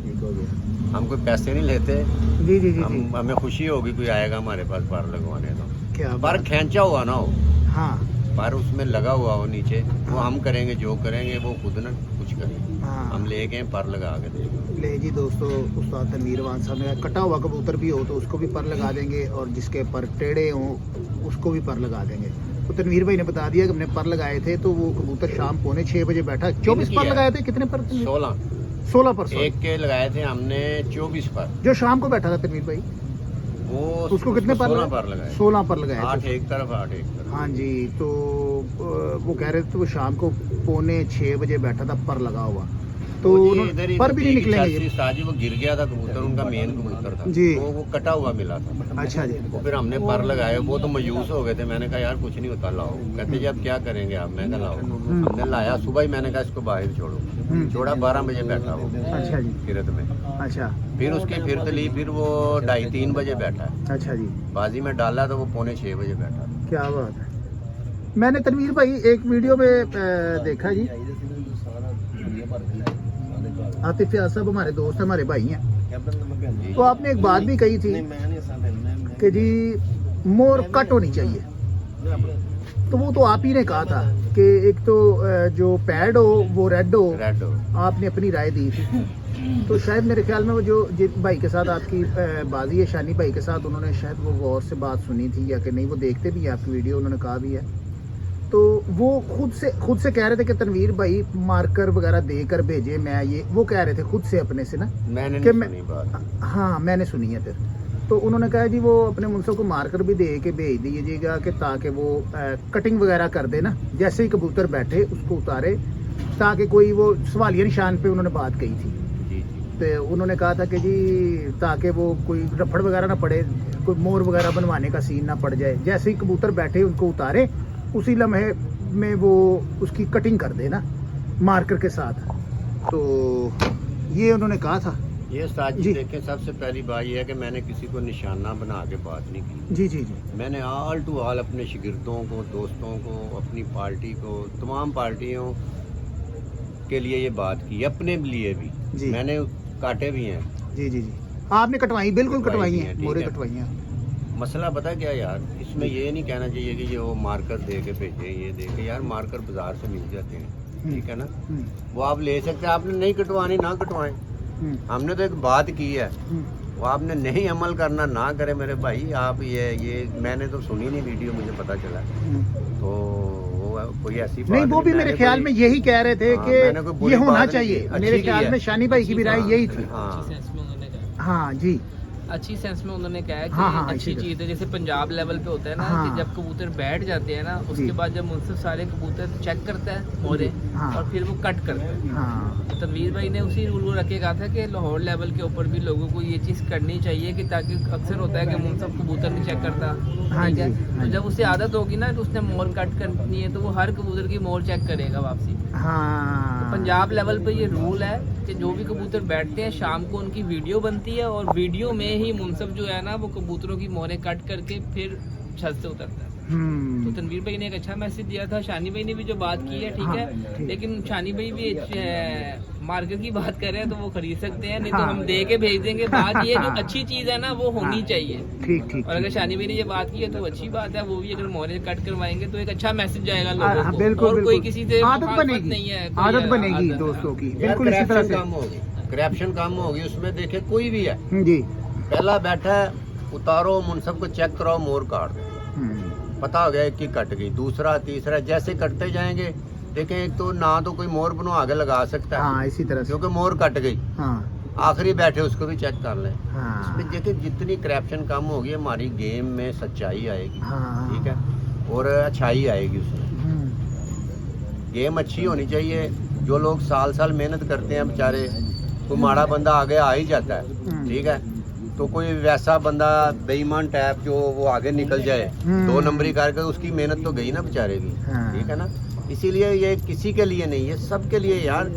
Speaker 1: ठीक हो गया।
Speaker 2: हम कोई पैसे नहीं लेते,
Speaker 1: जी जी जी जी।
Speaker 2: हमें खुशी होगी कोई आएगा हमारे पास पर लगवाने। तो
Speaker 1: क्या
Speaker 2: पर
Speaker 1: बात।
Speaker 2: खींचा हुआ ना हो,
Speaker 1: हाँ
Speaker 2: पर उसमें लगा हुआ हो नीचे, वो हम करेंगे जो करेंगे, वो खुद ना कुछ करेंगे।
Speaker 1: हाँ।
Speaker 2: हम ले गए पर लगा के देंगे।
Speaker 1: ले जी दोस्तों, उस्ताद तनवीर वान साहब ने कटा हुआ कबूतर भी हो तो उसको भी पर लगा देंगे, और जिसके पर टेढ़े हों उसको भी पर लगा देंगे। तो तनवीर भाई ने बता दिया कि हमने पर लगाए थे, तो वो कबूतर शाम 6:45 बजे बैठा। 24 पर लगाए थे। कितने पर? 16 पर।
Speaker 2: एक के लगाए थे हमने 24 पर।
Speaker 1: जो शाम को बैठा था तनवीर भाई,
Speaker 2: वो
Speaker 1: उसको कितने पर?
Speaker 2: 16 पर लगाए।
Speaker 1: 16 पर लगाए
Speaker 2: 8
Speaker 1: थे।
Speaker 2: एक तरफ 8 एक तरफ।
Speaker 1: हाँ जी। तो वो कह रहे थे वो शाम को 5:45 बजे बैठा था पर लगा हुआ, तो
Speaker 2: वो जी
Speaker 1: उन्होंने-
Speaker 2: इधर ही
Speaker 1: पर भी नहीं निकलेंगे ये।
Speaker 2: साजी वो गिर गया था कबूतर, उनका मेन कबूतर था
Speaker 1: जी।
Speaker 2: तो वो कटा हुआ मिला था।
Speaker 1: अच्छा जी।
Speaker 2: वो फिर हमने पर लगाए, वो तो मायूस हो गए थे। मैंने कहा यार कुछ नहीं होता, लाओ। कहते जी अब क्या करेंगे आप? मैं कहा लाओ। हमने लाया, सुबह ही मैंने कहा इसको बाहर छोड़ो। छोड़ा, 12 बजे बैठा वो
Speaker 1: अच्छा जी।
Speaker 2: किरत में।
Speaker 1: अच्छा
Speaker 2: फिर उसकी फिर ली, फिर वो 2:30-3 बजे बैठा है।
Speaker 1: अच्छा जी।
Speaker 2: बाजी में डाला तो वो 5:45 बजे बैठा।
Speaker 1: क्या बात है। मैंने तनवीर भाई एक वीडियो में देखा जी, आतिफ याद साहब हमारे दोस्त हैं, हमारे भाई हैं, तो आपने एक बात भी कही थी कि जी मोर कट होनी चाहिए। तो वो तो आप ही ने कहा था कि एक तो जो पैड हो वो रेड हो,
Speaker 2: रेड हो।
Speaker 1: आपने अपनी राय दी थी। तो शायद मेरे ख्याल में वो जो जिन भाई के साथ आपकी बाजी है, शानी भाई के साथ, उन्होंने शायद वो गौर से बात सुनी थी या कि नहीं, वो देखते भी हैं आपकी वीडियो, उन्होंने कहा भी है। तो वो खुद से कह रहे थे कि तनवीर भाई मार्कर वगैरह देकर भेजे, मैं ये वो कह रहे थे खुद से अपने से ना,
Speaker 2: मैंने
Speaker 1: कि
Speaker 2: नहीं सुनी बात।
Speaker 1: हाँ मैंने सुनी है। फिर तो उन्होंने कहा जी वो अपने मुंसफ को मार्कर भी दे के भेज दीजिएगा कि ताकि वो कटिंग वगैरह कर दे ना, जैसे ही कबूतर बैठे उसको उतारे, ताकि कोई वो सवालिया निशान पे उन्होंने बात कही थी।
Speaker 2: जी जी।
Speaker 1: तो उन्होंने कहा था कि जी ताकि वो कोई रफड़ वगैरह ना पड़े, कोई मोर वगैरह बनवाने का सीन ना पड़ जाए, जैसे ही कबूतर बैठे उनको उतारे, उसी लम्हे में वो उसकी कटिंग कर दे ना मार्कर के साथ। तो ये उन्होंने कहा था।
Speaker 2: ये उस्ताद
Speaker 1: जी।
Speaker 2: जी देखें, सबसे पहली बात ये है कि मैंने किसी को निशाना बना के बात नहीं की।
Speaker 1: जी जी जी।
Speaker 2: मैंने ऑल टू ऑल अपने शागिर्दों को, दोस्तों को, अपनी पार्टी को, तमाम पार्टियों के लिए ये बात की, अपने लिए भी।
Speaker 1: जी।
Speaker 2: मैंने काटे भी हैं।
Speaker 1: जी जी जी। आपने कटवाई, बिल्कुल
Speaker 2: कटवाई
Speaker 1: कटवाई
Speaker 2: भी
Speaker 1: हैं,
Speaker 2: हैं, ठीक
Speaker 1: मोरे
Speaker 2: है।
Speaker 1: कटवाई हैं।
Speaker 2: मसला पता क्या यार, इसमें ये नहीं कहना चाहिए कि ये वो मार्कर दे के भेजे, ये दे के। यार मार्कर बाजार से मिल जाते हैं, ठीक है ना, वो आप ले सकते हैं। आपने नहीं कटवानी ना कटवाएं। हमने तो एक बात की है, वो आपने नहीं अमल करना ना करे मेरे भाई। आप ये मैंने तो सुनी नहीं वीडियो, मुझे पता चला। तो वो कोई ऐसी बात
Speaker 1: नहीं, वो भी मेरे
Speaker 2: मैंने
Speaker 1: ख्याल
Speaker 2: कोई-
Speaker 1: में यही कह रहे थे
Speaker 2: हाँ, मैंने कोई
Speaker 1: कि
Speaker 2: बुरी
Speaker 1: ये होना
Speaker 2: बात नहीं
Speaker 1: चाहिए।
Speaker 2: की, अच्छी
Speaker 1: मेरे
Speaker 2: की
Speaker 1: ख्याल
Speaker 2: है।
Speaker 1: में शानी भाई की भी राय यही थी।
Speaker 2: हाँ।
Speaker 3: अच्छी सेंस में उन्होंने कहा,
Speaker 1: हाँ जी।
Speaker 3: अच्छी सेंस में उन्होंने कहा कि
Speaker 1: हाँ, हाँ,
Speaker 3: अच्छी
Speaker 1: इसी
Speaker 3: चीज़ है। जैसे पंजाब लेवल पे होता है ना
Speaker 1: हाँ।
Speaker 3: कि जब कबूतर बैठ जाते हैं ना, उसके
Speaker 1: जी।
Speaker 3: बाद जब मुंसिफ सारे कबूतर चेक करता है मोरे,
Speaker 1: हाँ।
Speaker 3: और फिर वो कट करता है।
Speaker 1: हाँ
Speaker 3: तो तनवीर भाई ने उसी रूल को रख के कहा था कि लाहौर लेवल के ऊपर भी लोगों को ये चीज़ करनी चाहिए, कि ताकि अक्सर होता है कि मुंसिफ कबूतर नहीं चेक करता,
Speaker 1: हाँ
Speaker 3: ठीक
Speaker 1: जी,
Speaker 3: है।
Speaker 1: हाँ
Speaker 3: तो
Speaker 1: जी।
Speaker 3: जब उसे आदत होगी ना तो उसने मोर कट करनी है, तो वो हर कबूतर की मोर चेक करेगा वापसी।
Speaker 1: हाँ।
Speaker 3: पंजाब लेवल पे ये रूल है कि जो भी कबूतर बैठते हैं शाम को उनकी वीडियो बनती है, और वीडियो में ही मुंसफ जो है ना वो कबूतरों की मोरें कट करके फिर छत से उतरता है। तो तनवीर भाई ने एक अच्छा मैसेज दिया था। शानी भाई ने भी जो बात की है, ठीक
Speaker 1: हाँ,
Speaker 3: है,
Speaker 1: ठीक।
Speaker 3: लेकिन शानी भाई भी मार्केट की बात कर रहे हैं तो वो खरीद सकते हैं, नहीं तो
Speaker 1: हाँ।
Speaker 3: हम दे के भेज देंगे। बात ये है, जो अच्छी चीज़ है ना वो होनी
Speaker 1: हाँ।
Speaker 3: चाहिए।
Speaker 1: ठीक ठीक।
Speaker 3: और अगर शानी भाई ने ये बात की है तो अच्छी बात है, वो भी अगर मोरे कट करवाएंगे तो एक अच्छा मैसेज जाएगा लोगों
Speaker 1: हाँ,
Speaker 3: को।
Speaker 1: बिल्कुल
Speaker 3: और कोई
Speaker 1: बिल्कुल।
Speaker 3: किसी से
Speaker 1: आदत
Speaker 3: मुखालफत
Speaker 1: बनेगी,
Speaker 3: नहीं है, कोई
Speaker 1: आदत बनेगी
Speaker 3: आदत है।
Speaker 1: दोस्तों की,
Speaker 2: यार
Speaker 1: बिल्कुल इसी तरह
Speaker 2: करप्शन
Speaker 1: से।
Speaker 2: कम होगी, करप्शन कम होगी उसमें। देखे कोई भी है,
Speaker 1: जी।
Speaker 2: पहला बैठा है, उतारो, मुनसब को चेक कराओ, मोर काट दो, पता हो गया एक की कट गई। दूसरा, तीसरा, जैसे कटते जाएंगे देखें, एक तो ना तो कोई मोर बनो आगे लगा सकता है,
Speaker 1: हाँ इसी तरह से।
Speaker 2: क्योंकि मोर कट गई।
Speaker 1: हाँ
Speaker 2: आखिरी बैठे उसको भी चेक कर लें।
Speaker 1: हाँ
Speaker 2: इसमें देखिए जितनी करप्शन कम होगी, हमारी गेम में सच्चाई आएगी,
Speaker 1: हाँ।
Speaker 2: ठीक है, और अच्छाई आएगी उसमें। गेम अच्छी होनी चाहिए। जो लोग साल साल मेहनत करते हैं बेचारे, कोई माड़ा बंदा आगे आ ही जाता है, ठीक है, तो कोई वैसा बंदा बेईमान टाइप जो वो आगे निकल जाए 2 नंबरी करके, उसकी मेहनत तो गई ना बेचारे की।
Speaker 1: हाँ।
Speaker 2: ठीक है ना, इसीलिए ये किसी के लिए नहीं है, सबके लिए यार,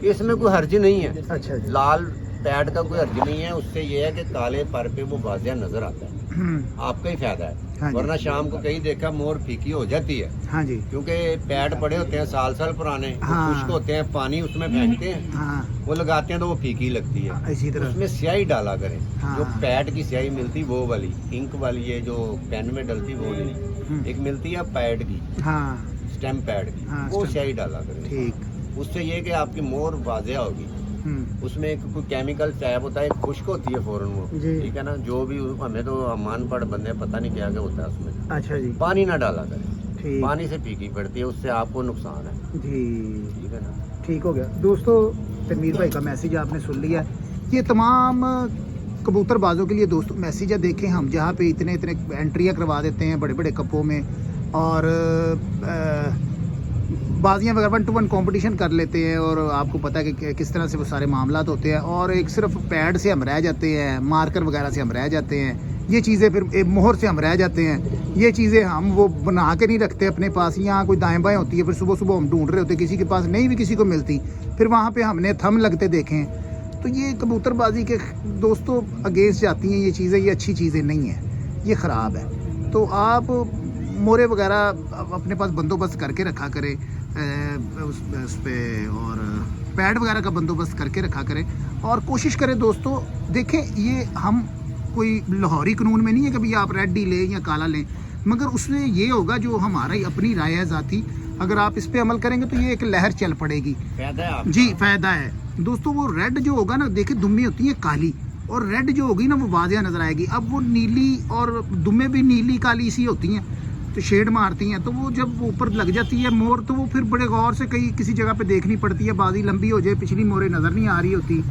Speaker 2: इसमें कोई हर्ज नहीं है।
Speaker 1: अच्छा जी।
Speaker 2: लाल पैड का कोई हर्ज नहीं है, उससे ये है कि काले पर पे वो वाज़िया नजर आता है, आपका ही फायदा है।
Speaker 1: हाँ जी।
Speaker 2: वरना शाम को कहीं देखा मोर फीकी हो जाती है,
Speaker 1: हाँ जी।
Speaker 2: क्योंकि पैड पड़े होते हैं साल पुराने, वो
Speaker 1: हाँ।
Speaker 2: खुश्क होते हैं, पानी उसमें फेंकते हैं,
Speaker 1: हाँ,
Speaker 2: वो लगाते हैं तो वो फीकी लगती है।
Speaker 1: इसी तरह।
Speaker 2: उसमें स्याही डाला करें,
Speaker 1: हाँ।
Speaker 2: जो पैड की स्याही मिलती वो वाली, इंक वाली, ये जो पेन में डलती वो नहीं, एक मिलती है पैड की,
Speaker 1: हाँ
Speaker 2: स्टेम पैड की,
Speaker 1: हाँ,
Speaker 2: वो
Speaker 1: स्टेम।
Speaker 2: स्याही डाला करें।
Speaker 1: ठीक।
Speaker 2: उससे ये कि आपकी मोर वाज़िया होगी। उसमें एक कोई केमिकल टैब होता है, खुश्क होती है फौरन वो।
Speaker 1: जी।
Speaker 2: ठीक है ना, जो भी हमें तो अमान पढ़ बंदे पता नहीं क्या क्या होता है उसमें।
Speaker 1: अच्छा जी।
Speaker 2: पानी ना डाला करें,
Speaker 1: ठीक।
Speaker 2: पानी से फीकी पड़ती है, उससे आपको नुकसान है।
Speaker 1: जी,
Speaker 2: ठीक है ना।
Speaker 1: ठीक हो गया दोस्तों। तनवीर भाई का मैसेज आपने सुन लिया। ये तमाम कबूतरबाजों के लिए दोस्तों मैसेज है। देखें, हम जहाँ पे इतने इतने एंट्रियाँ करवा देते हैं बड़े बड़े कपों में, और बाजियाँ वगैरह 1-to-1 कंपटीशन कर लेते हैं, और आपको पता है कि किस तरह से वो सारे मामलात होते हैं, और एक सिर्फ पैड से हम रह जाते हैं, मार्कर वगैरह से हम रह जाते हैं, ये चीज़ें फिर एक मोहर से हम रह जाते हैं। ये चीज़ें हम वो बना के नहीं रखते अपने पास, यहाँ कोई दाएँ बाएँ होती है, फिर सुबह सुबह हम ढूंढ रहे होते, किसी के पास नहीं भी किसी को मिलती, फिर वहाँ पे हमने थम लगते देखें। तो ये कबूतरबाजी के दोस्तों अगेंस्ट जाती हैं ये चीज़ें, ये अच्छी चीज़ें नहीं हैं, ये ख़राब है। तो आप मोरे वगैरह अपने पास बंदोबस्त करके रखा करें, उस पे, और पैड वगैरह का बंदोबस्त करके रखा करें, और कोशिश करें दोस्तों। देखें, ये हम कोई लाहौरी कानून में नहीं है कि भाई आप रेड ही लें या काला लें, मगर उसमें ये होगा जो हमारा अपनी राय है ज़ाती, अगर आप इस पे अमल करेंगे तो ये एक लहर चल पड़ेगी।
Speaker 2: फायदा है आपका।
Speaker 1: जी, फ़ायदा है दोस्तों। वो रेड जो होगा ना, देखिए दुम्बे होती है काली, और रेड जो होगी ना वो वाज़िया नज़र आएगी। अब वो नीली, और दुम्बे भी नीली काली सी होती हैं, तो शेड मारती हैं, तो वो जब ऊपर लग जाती है मोर, तो वो फिर बड़े गौर से किसी जगह पे देखनी पड़ती है। बाजी लंबी हो जाए, पिछली मोरें नज़र नहीं आ रही होती,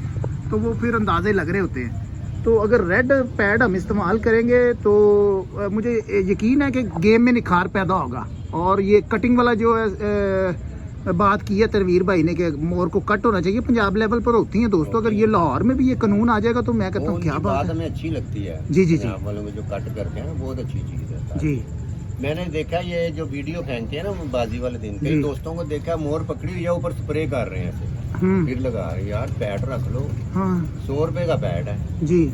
Speaker 1: तो वो फिर अंदाजे लग रहे होते हैं। तो अगर रेड पैड हम इस्तेमाल करेंगे तो मुझे यकीन है कि गेम में निखार पैदा होगा। और ये कटिंग वाला जो है बात की है तनवीर भाई ने कि मोर को कट होना चाहिए, पंजाब लेवल पर होती हैं दोस्तों। अगर ये लाहौर में भी ये कानून आ जाएगा तो मैं कहता हूँ क्या बात है।
Speaker 2: हमें अच्छी लगती है
Speaker 1: जी जी जी
Speaker 2: पंजाब वालों में जो कट करते हैं, बहुत अच्छी चीज़ है
Speaker 1: जी।
Speaker 2: मैंने देखा ये जो वीडियो फेंकते हैं ना वो बाजी वाले दिन, कई
Speaker 1: जी।
Speaker 2: दोस्तों को देखा मोर पकड़ी हुई है, ऊपर स्प्रे कर रहे हैं ऐसे, फिर लगा रहे हैं। यार पैड रख लो,
Speaker 1: हाँ
Speaker 2: 100 रुपए का पैड है,
Speaker 1: जी।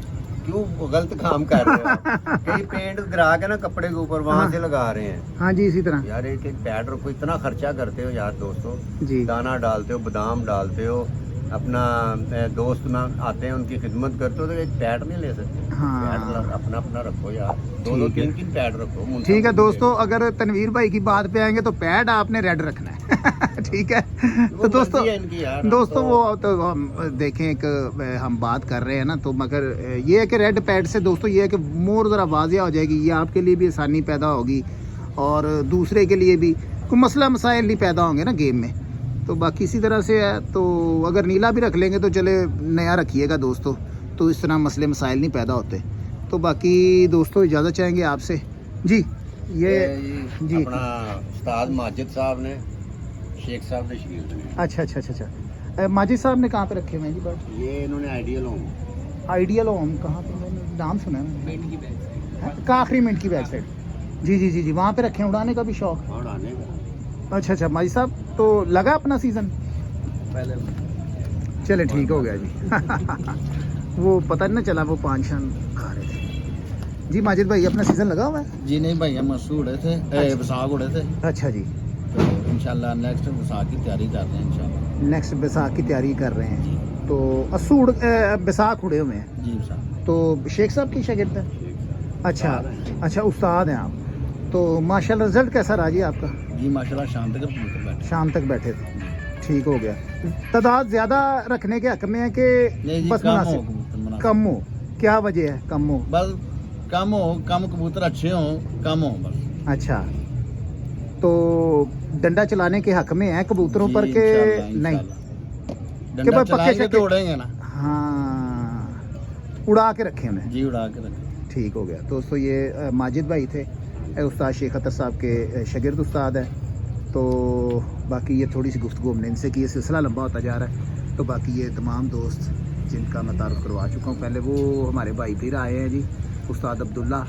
Speaker 2: क्यों गलत काम कर रहे हो? कई पेंट गिरा के ना कपड़े के ऊपर वहां से लगा रहे हैं।
Speaker 1: हाँ जी, इसी तरह
Speaker 2: यार एक एक पैड रखो, इतना खर्चा करते हो यार दोस्तों,
Speaker 1: जी।
Speaker 2: दाना डालते हो, बादाम डालते हो, अपना दोस्त में आते हैं उनकी खिदमत करते हो, तो एक पैड नहीं ले सकते?
Speaker 1: हाँ।
Speaker 2: पैड अपना अपना रखो यार, दो
Speaker 1: ठीक है।
Speaker 2: तीन पैड रखो।
Speaker 1: ठीक है दोस्तों, अगर तनवीर भाई की बात पे आएंगे तो पैड आपने रेड रखना है। ठीक है तो दोस्तों, दोस्तों वो तो हम देखें, एक हम बात कर रहे हैं ना, तो मगर ये है कि रेड पैड से दोस्तों ये है कि मोर ज़रा वाज़िया हो जाएगी, ये आपके लिए भी आसानी पैदा होगी, और दूसरे के लिए भी कोई मसला मसाइल नहीं पैदा होंगे ना गेम में। तो बाकी इसी तरह से है। तो अगर नीला भी रख लेंगे तो चले, नया रखिएगा दोस्तों, तो इस तरह मसले मसाइल नहीं पैदा होते। तो बाकी दोस्तों इजाज़त चाहेंगे आपसे जी। ये जी
Speaker 2: अपना उस्ताद माजिद साहब ने, शेख साहब ने शरीफ ने।
Speaker 1: अच्छा अच्छा अच्छा अच्छा। माजिद साहब ने कहाँ पे रखे हुए हैं जी बट?
Speaker 2: ये इन्होंने आइडियल होम।
Speaker 1: आइडियल होम कहाँ पे? मैंने नाम सुना है,
Speaker 3: पेंट की बैग
Speaker 1: आखिरी मिनट की बैक साइड। जी जी जी जी, वहाँ पे रखे हैं। उड़ाने का भी शौक?
Speaker 2: उड़ाने का।
Speaker 1: अच्छा अच्छा माजिद साहब, तो लगा अपना सीज़न?
Speaker 3: पहले
Speaker 1: चले ठीक हो गया जी। वो पता नहीं ना चला, वो पान शान खा रहे थे जी। माजिद भाई अपना सीज़न लगा हुआ है?
Speaker 4: जी नहीं भाई, हम मसूर उड़े थे, बैसाख उड़े थे,
Speaker 1: अच्छा जी।
Speaker 4: तो इंशाल्लाह नेक्स्ट बैसाख की तैयारी कर रहे हैं इंशाल्लाह।
Speaker 1: नेक्स्ट बैसाख की तैयारी कर रहे हैं, तो अस्सू बैसाख उड़े हुए हैं।
Speaker 4: जी साहब।
Speaker 1: तो शेख साहब की शागिर्द है? अच्छा अच्छा, उस्ताद हैं आप। तो माशाल्लाह रिजल्ट कैसा रहा जी आपका?
Speaker 4: जी माशाल्लाह, शाम तक कबूतर बैठे।
Speaker 1: शाम तक बैठे थे, ठीक हो गया। तादाद ज़्यादा रखने के हक में है कि
Speaker 4: नहीं जी,
Speaker 1: बस
Speaker 4: कम हो
Speaker 1: मुनासिब?
Speaker 4: कबूतर मुनासिब।
Speaker 1: कम हो, क्या वजह है कम हो?
Speaker 4: बस कम हो, कम कबूतर अच्छे हो, कम हो बस।
Speaker 1: अच्छा, तो डंडा चलाने के हक में है कबूतरों
Speaker 4: जी,
Speaker 1: पर के
Speaker 4: इंशाल्लाह,
Speaker 1: नहीं?
Speaker 4: इंशाल्लाह।
Speaker 1: कि
Speaker 4: डंडा
Speaker 1: भाई पक्के
Speaker 4: चलाएंगे
Speaker 1: शक्के?
Speaker 4: तो उड़ेंगे ना।
Speaker 1: हाँ, उड़ा के रखे उन्हें।
Speaker 4: जी उड़ा के रखे।
Speaker 1: ठीक हो गया दोस्तों। ये माजिद भाई थे, उस्ताद शेख अतर साहब के शागिर्द उस्ताद है। तो बाकी ये थोड़ी सी गुफ्तगू हमने इनसे की, ये सिलसिला लंबा होता जा रहा है। तो बाकी ये तमाम दोस्त जिनका मैं तारुफ करवा चुका हूँ पहले, वो हमारे भाई फिर आए हैं जी, उस्ताद अब्दुल्ला।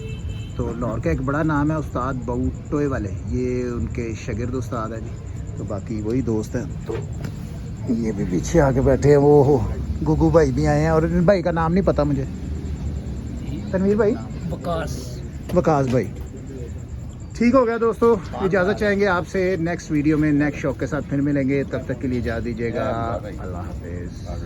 Speaker 1: तो लाहौर का एक बड़ा नाम है उस्ताद बऊटोए वाले, ये उनके शागिर्द उस्ताद है जी। तो बाकी वही दोस्त हैं। तो ये भी पीछे आके बैठे हैं, वो गुगू भाई भी आए हैं, और इन भाई का नाम नहीं पता मुझे। तनवीर भाई, वकास भाई। ठीक हो गया दोस्तों, इजाज़त चाहेंगे आपसे। नेक्स्ट वीडियो में नेक्स्ट शौक के साथ फिर मिलेंगे, तब तक के लिए इजाज़त दीजिएगा। अल्लाह हाफिज़।